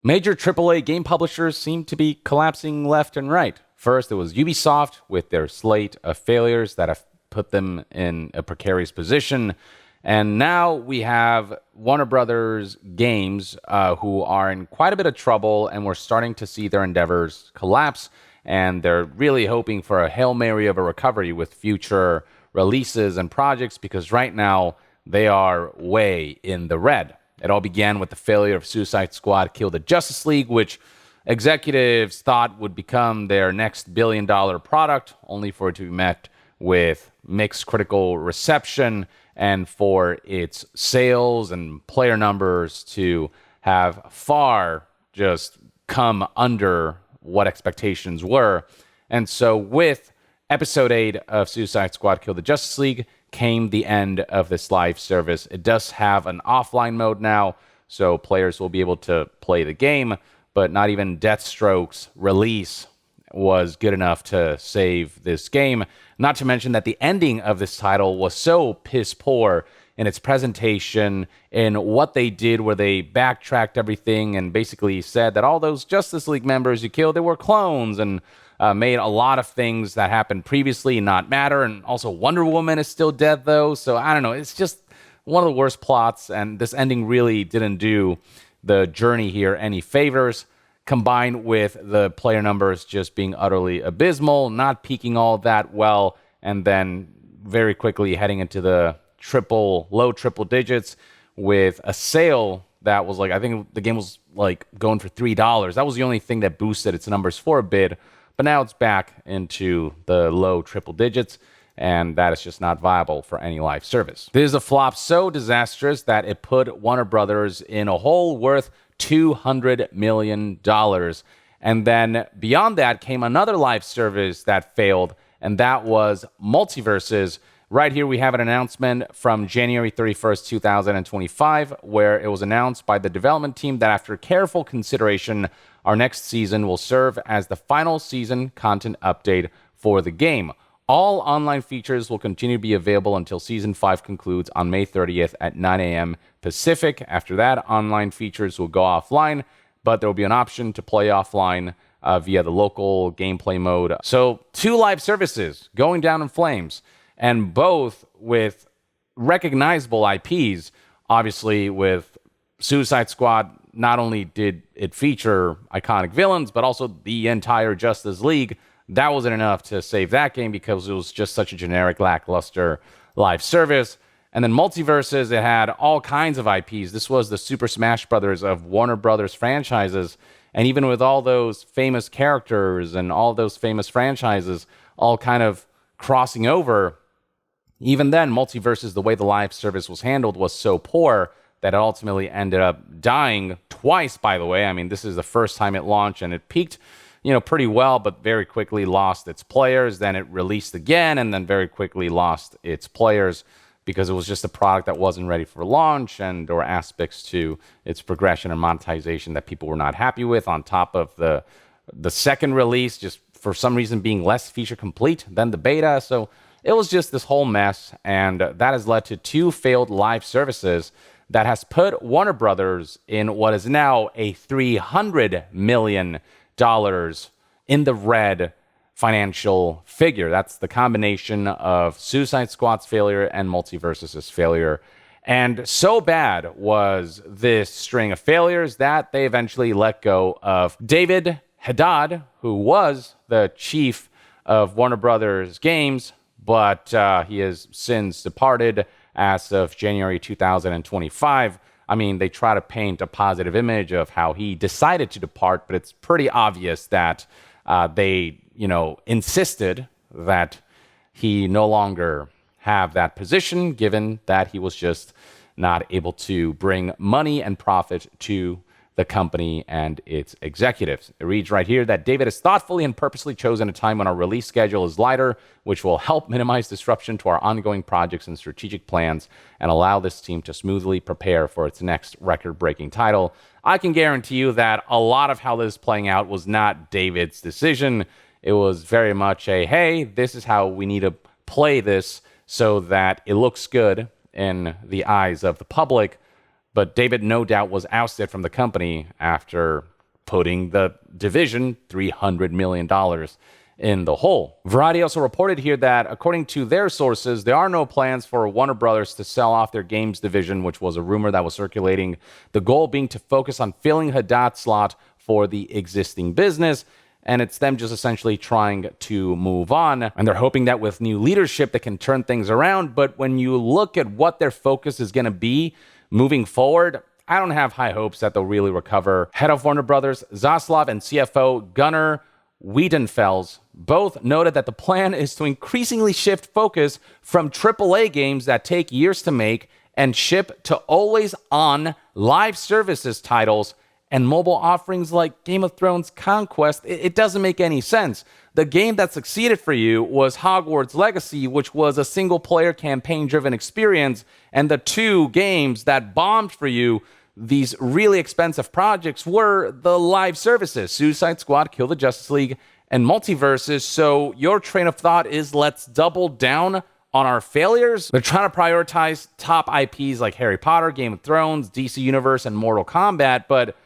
Major AAA game publishers seem to be collapsing left and right. First, it was Ubisoft with their slate of failures that have put them in a precarious position. And now we have Warner Brothers Games, who are in quite a bit of trouble, and we're starting to see their endeavors collapse. And they're really hoping for a Hail Mary of a recovery with future releases and projects, because right now they are way in the red. It all began with the failure of Suicide Squad Kill the Justice League, which executives thought would become their next billion-dollar product, only for it to be met with mixed critical reception and for its sales and player numbers to have far just come under what expectations were. And so with Episode 8 of Suicide Squad Kill the Justice League came the end of this live service. It does have an offline mode now, so players will be able to play the game, but not even Deathstroke's release was good enough to save this game. Not to mention that the ending of this title was so piss poor in its presentation, in what they did, where they backtracked everything and basically said that all those Justice League members you killed, they were clones, and made a lot of things that happened previously not matter. And also Wonder Woman is still dead, though. So I don't know. It's just one of the worst plots. And this ending really didn't do the journey here any favors, combined with the player numbers just being utterly abysmal, not peaking all that well, and then very quickly heading into the low triple digits with a sale that was like, I think the game was like going for $3. That was the only thing that boosted its numbers for a bit. But now it's back into the low triple digits, and that is just not viable for any live service. This is a flop so disastrous that it put Warner Brothers in a hole worth $200 million. And then beyond that came another live service that failed, and that was Multiversus. Right here we have an announcement from January 31st, 2025, where it was announced by the development team that after careful consideration, our next season will serve as the final season content update for the game. All online features will continue to be available until Season 5 concludes on May 30th at 9 a.m. Pacific. After that, online features will go offline, but there will be an option to play offline via the local gameplay mode. So 2 live services going down in flames, and both with recognizable IPs. Obviously, with Suicide Squad, not only did it feature iconic villains, but also the entire Justice League. That wasn't enough to save that game because it was just such a generic, lackluster live service. And then Multiversus, it had all kinds of IPs. This was the Super Smash Brothers of Warner Brothers franchises. And even with all those famous characters and all those famous franchises all kind of crossing over, even then, Multiversus, the way the live service was handled was so poor that it ultimately ended up dying twice, by the way. I mean, this is the first time it launched, and it peaked, pretty well, but very quickly lost its players. Then it released again, and then very quickly lost its players because it was just a product that wasn't ready for launch, and there were aspects to its progression and monetization that people were not happy with, on top of the second release just for some reason being less feature complete than the beta. So it was just this whole mess, and that has led to 2 failed live services that has put Warner Brothers in what is now a $300 million in the red financial figure. That's the combination of Suicide Squad's failure and Multiversus' failure. And so bad was this string of failures that they eventually let go of David Haddad, who was the chief of Warner Brothers Games, but he has since departed as of January 2025. I mean, they try to paint a positive image of how he decided to depart, but it's pretty obvious that they, insisted that he no longer have that position, given that he was just not able to bring money and profit to the company and its executives. It reads right here that David has thoughtfully and purposely chosen a time when our release schedule is lighter, which will help minimize disruption to our ongoing projects and strategic plans and allow this team to smoothly prepare for its next record-breaking title. I can guarantee you that a lot of how this is playing out was not David's decision. It was very much a, hey, this is how we need to play this so that it looks good in the eyes of the public. But David no doubt was ousted from the company after putting the division $300 million in the hole. Variety also reported here that, according to their sources, there are no plans for Warner Brothers to sell off their games division, which was a rumor that was circulating, the goal being to focus on filling Haddad's slot for the existing business. And it's them just essentially trying to move on. And they're hoping that with new leadership, they can turn things around. But when you look at what their focus is going to be moving forward, I don't have high hopes that they'll really recover. Head of Warner Brothers, Zaslav, and CFO Gunnar Wiedenfels both noted that the plan is to increasingly shift focus from AAA games that take years to make and ship to always-on live services titles and mobile offerings like Game of Thrones Conquest. It doesn't make any sense. The game that succeeded for you was Hogwarts Legacy, which was a single-player campaign-driven experience, and the two games that bombed for you, these really expensive projects, were the live services, Suicide Squad, Kill the Justice League, and Multiversus. So your train of thought is, let's double down on our failures. They're trying to prioritize top IPs like Harry Potter, Game of Thrones, DC Universe, and Mortal Kombat, but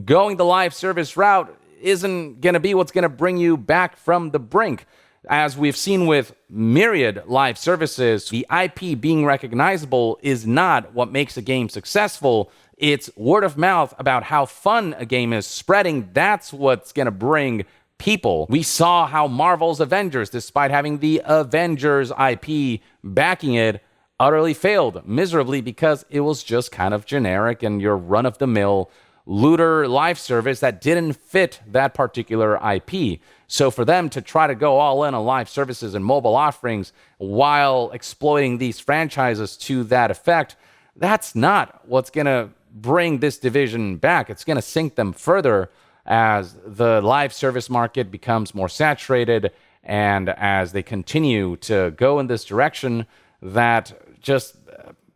going the live service route isn't going to be what's going to bring you back from the brink. As we've seen with myriad live services, the IP being recognizable is not what makes a game successful. It's word of mouth about how fun a game is spreading. That's what's going to bring people. We saw how Marvel's Avengers, despite having the Avengers IP backing it, utterly failed miserably because it was just kind of generic and your run-of-the-mill looter live service that didn't fit that particular IP. So for them to try to go all in on live services and mobile offerings while exploiting these franchises to that effect, that's not what's going to bring this division back. It's going to sink them further as the live service market becomes more saturated and as they continue to go in this direction that just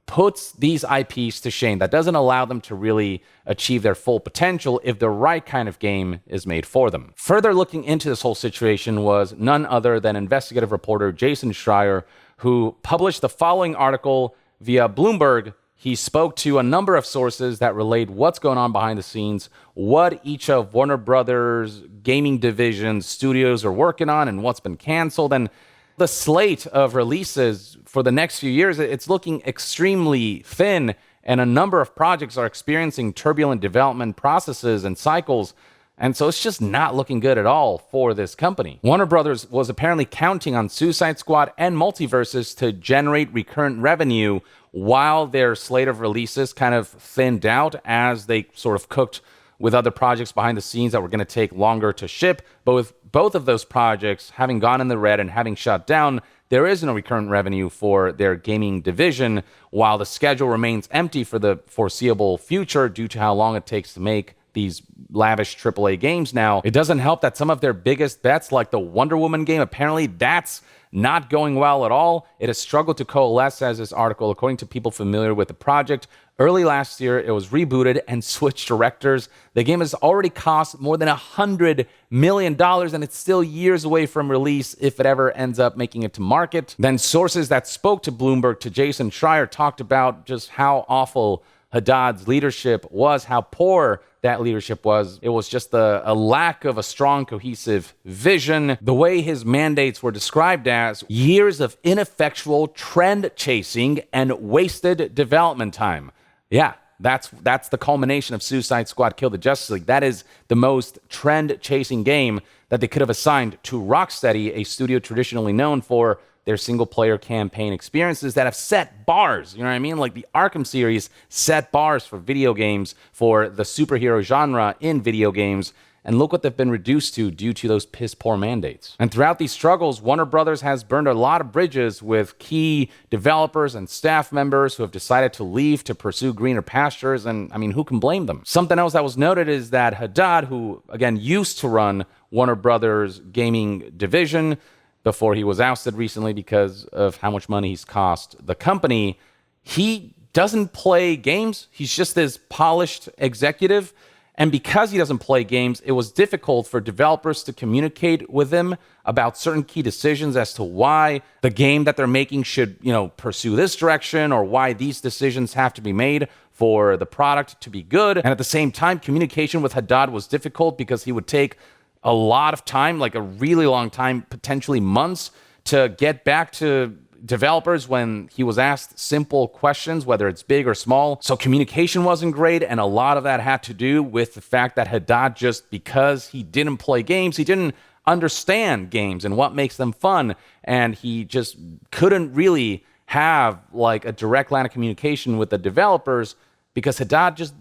puts these IPs to shame, that doesn't allow them to really achieve their full potential if the right kind of game is made for them. Further looking into this whole situation was none other than investigative reporter Jason Schreier, who published the following article via Bloomberg. He spoke to a number of sources that relayed what's going on behind the scenes, what each of Warner Brothers' gaming division studios are working on, and what's been canceled. And the slate of releases for the next few years, it's looking extremely thin, and a number of projects are experiencing turbulent development processes and cycles, and so it's just not looking good at all for this company. Warner Brothers was apparently counting on Suicide Squad and Multiversus to generate recurrent revenue while their slate of releases kind of thinned out as they sort of cooked with other projects behind the scenes that were going to take longer to ship. But with both of those projects having gone in the red and having shut down, there is no recurrent revenue for their gaming division, while the schedule remains empty for the foreseeable future due to how long it takes to make these lavish AAA games now. It doesn't help that some of their biggest bets, like the Wonder Woman game, apparently that's not going well at all. It has struggled to coalesce, as this article, according to people familiar with the project. Early last year, it was rebooted and switched directors. The game has already cost more than $100 million, and it's still years away from release if it ever ends up making it to market. Then sources that spoke to Bloomberg, to Jason Schreier, talked about just how awful Haddad's leadership was, how poor that leadership was. It was just a lack of a strong, cohesive vision. The way his mandates were described as years of ineffectual trend chasing and wasted development time. Yeah, that's the culmination of Suicide Squad Kill the Justice League. That is the most trend-chasing game that they could have assigned to Rocksteady, a studio traditionally known for their single-player campaign experiences that have set bars. You know what I mean? Like the Arkham series set bars for video games, for the superhero genre in video games. And look what they've been reduced to due to those piss-poor mandates. And throughout these struggles, Warner Brothers has burned a lot of bridges with key developers and staff members who have decided to leave to pursue greener pastures. And I mean, who can blame them? Something else that was noted is that Haddad, who again used to run Warner Brothers gaming division before he was ousted recently because of how much money he's cost the company, he doesn't play games. He's just this polished executive. And because he doesn't play games, it was difficult for developers to communicate with him about certain key decisions as to why the game that they're making should, pursue this direction, or why these decisions have to be made for the product to be good. And at the same time, communication with Haddad was difficult because he would take a lot of time, like a really long time, potentially months, to get back to developers when he was asked simple questions, whether it's big or small. So communication wasn't great, and a lot of that had to do with the fact that Haddad, just because he didn't play games, he didn't understand games and what makes them fun, and he just couldn't really have like a direct line of communication with the developers because Haddad just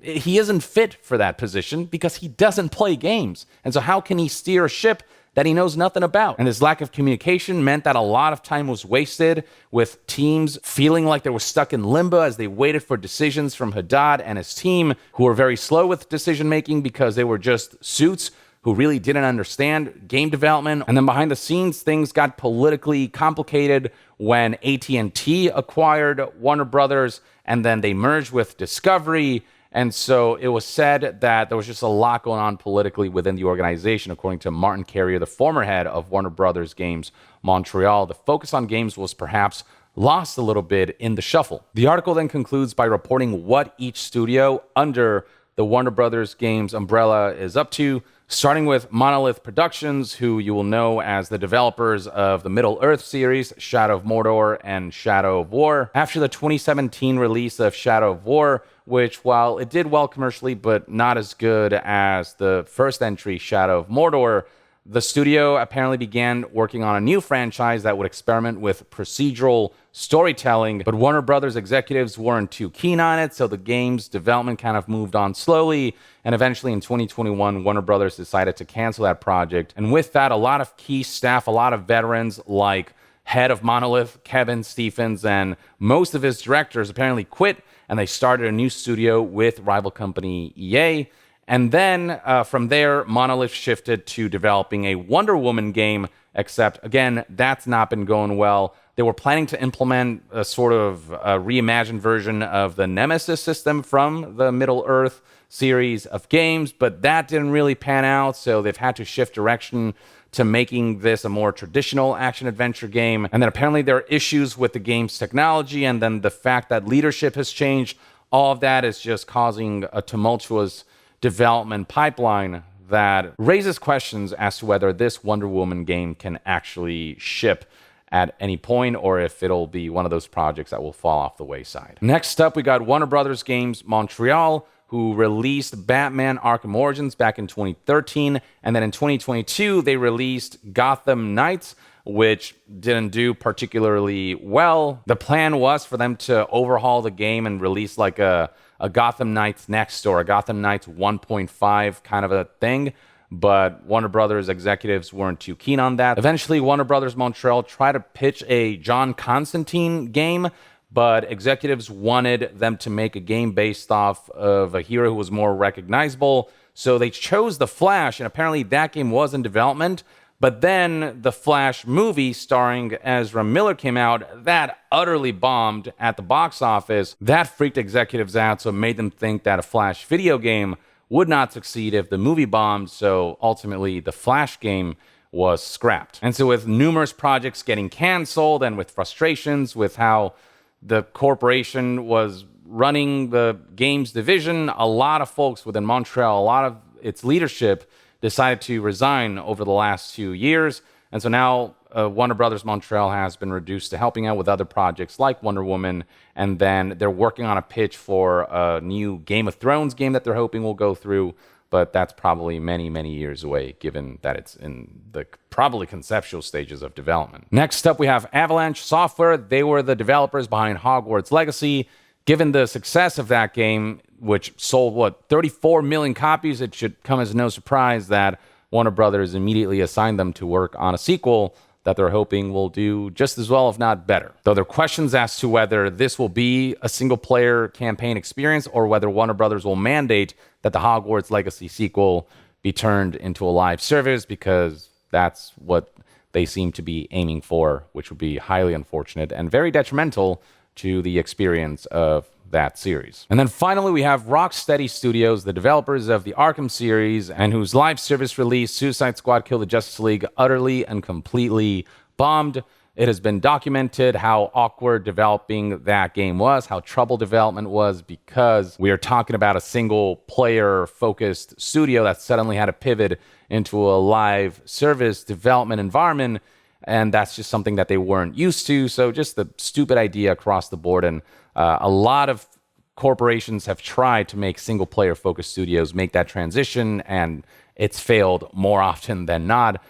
he isn't fit for that position because he doesn't play games. And so how can he steer a ship that he knows nothing about? And his lack of communication meant that a lot of time was wasted with teams feeling like they were stuck in limbo as they waited for decisions from Haddad and his team, who were very slow with decision making because they were just suits who really didn't understand game development. And then behind the scenes, things got politically complicated when AT&T acquired Warner Brothers, and then they merged with Discovery. And so it was said that there was just a lot going on politically within the organization. According to Martin Carrier, the former head of Warner Brothers Games Montreal, the focus on games was perhaps lost a little bit in the shuffle. The article then concludes by reporting what each studio under the Warner Brothers Games umbrella is up to, starting with Monolith Productions, who you will know as the developers of the Middle-earth series, Shadow of Mordor and Shadow of War. After the 2017 release of Shadow of War, which, while it did well commercially, but not as good as the first entry, Shadow of Mordor, the studio apparently began working on a new franchise that would experiment with procedural storytelling, but Warner Brothers executives weren't too keen on it, so the game's development kind of moved on slowly, and eventually in 2021, Warner Brothers decided to cancel that project. And with that, a lot of key staff, a lot of veterans like head of Monolith, Kevin Stephens, and most of his directors apparently quit, and they started a new studio with rival company EA. And then from there, Monolith shifted to developing a Wonder Woman game, except, again, that's not been going well. They were planning to implement a sort of reimagined version of the Nemesis system from the Middle-earth series of games, but that didn't really pan out, so they've had to shift direction to making this a more traditional action-adventure game. And then apparently there are issues with the game's technology, and then the fact that leadership has changed. All of that is just causing a tumultuous development pipeline that raises questions as to whether this Wonder Woman game can actually ship at any point, or if it'll be one of those projects that will fall off the wayside. Next up, we got Warner Brothers Games Montreal, who released Batman Arkham Origins back in 2013, and then in 2022, they released Gotham Knights, which didn't do particularly well. The plan was for them to overhaul the game and release like a Gotham Knights Next or a Gotham Knights 1.5 kind of a thing, but Warner Brothers executives weren't too keen on that. Eventually, Warner Brothers Montreal tried to pitch a John Constantine game, but executives wanted them to make a game based off of a hero who was more recognizable, so they chose The Flash, and apparently that game was in development. But then the Flash movie starring Ezra Miller came out. That utterly bombed at the box office. That freaked executives out, so it made them think that a Flash video game would not succeed if the movie bombed, so ultimately the Flash game was scrapped. And so with numerous projects getting canceled and with frustrations with how the corporation was running the games division, a lot of folks within Montreal, a lot of its leadership decided to resign over the last 2 years. And so now Warner Brothers Montreal has been reduced to helping out with other projects like Wonder Woman. And then they're working on a pitch for a new Game of Thrones game that they're hoping will go through. But that's probably many, many years away, given that it's in the probably conceptual stages of development. Next up, we have Avalanche Software. They were the developers behind Hogwarts Legacy. Given the success of that game, which sold, 34 million copies, it should come as no surprise that Warner Brothers immediately assigned them to work on a sequel that they're hoping will do just as well, if not better. Though there are questions as to whether this will be a single-player campaign experience or whether Warner Brothers will mandate that the Hogwarts Legacy sequel be turned into a live service, because that's what they seem to be aiming for, which would be highly unfortunate and very detrimental to the experience of that series. And then finally, we have Rocksteady Studios, the developers of the Arkham series, and whose live service release, Suicide Squad Kill the Justice League, utterly and completely bombed. It has been documented how awkward developing that game was, how trouble development was, because we are talking about a single player focused studio that suddenly had to pivot into a live service development environment. And that's just something that they weren't used to. So just a stupid idea across the board. And a lot of corporations have tried to make single player focused studios make that transition, and it's failed more often than not.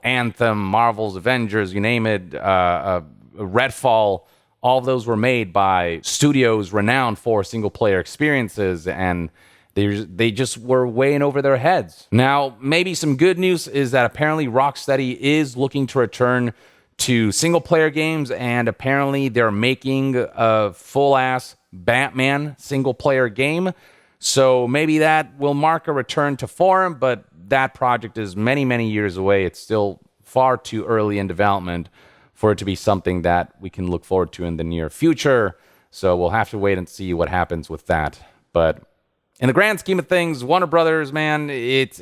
Anthem, Marvel's Avengers, you name it, Redfall, all of those were made by studios renowned for single player experiences, and they just were way in over their heads. Now, maybe some good news is that apparently Rocksteady is looking to return to single player games, and apparently they're making a full-ass Batman single player game. So maybe that will mark a return to form, but that project is many, many years away. It's still far too early in development for it to be something that we can look forward to in the near future. So we'll have to wait and see what happens with that. But in the grand scheme of things, Warner Brothers, man, it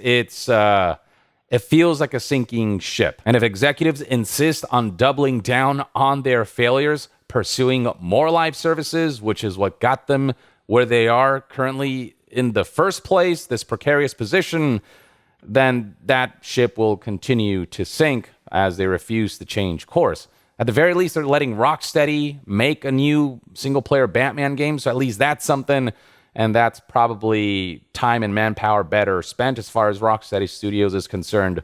feels like a sinking ship. And if executives insist on doubling down on their failures, pursuing more live services, which is what got them where they are currently in the first place, this precarious position, then that ship will continue to sink as they refuse to change course. At the very least, they're letting Rocksteady make a new single-player Batman game, so at least that's something, and that's probably time and manpower better spent as far as Rocksteady Studios is concerned.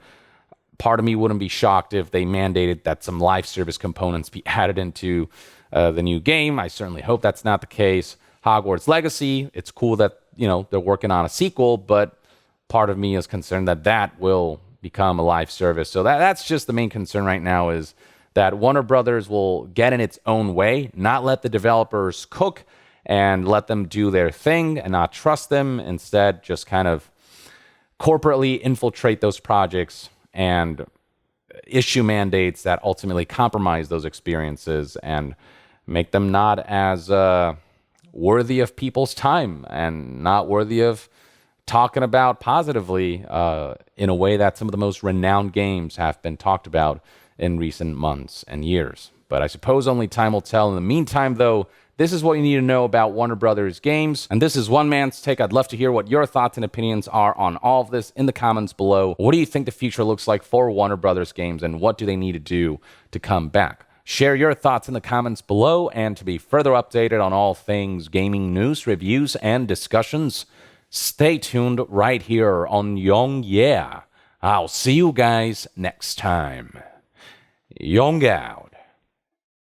Part of me wouldn't be shocked if they mandated that some live service components be added into the new game. I certainly hope that's not the case. Hogwarts Legacy, it's cool that, they're working on a sequel, but part of me is concerned that that will become a live service. So that's just the main concern right now, is that Warner Brothers will get in its own way, not let the developers cook and let them do their thing and not trust them. Instead, just kind of corporately infiltrate those projects and issue mandates that ultimately compromise those experiences and make them not as worthy of people's time and not worthy of talking about positively in a way that some of the most renowned games have been talked about in recent months and years. But I suppose only time will tell. In the meantime, though, this is what you need to know about Warner Brothers games. And this is one man's take. I'd love to hear what your thoughts and opinions are on all of this in the comments below. What do you think the future looks like for Warner Brothers games, and what do they need to do to come back? Share your thoughts in the comments below, and to be further updated on all things gaming news, reviews, and discussions, stay tuned right here on Young Yeah. I'll see you guys next time. Young out.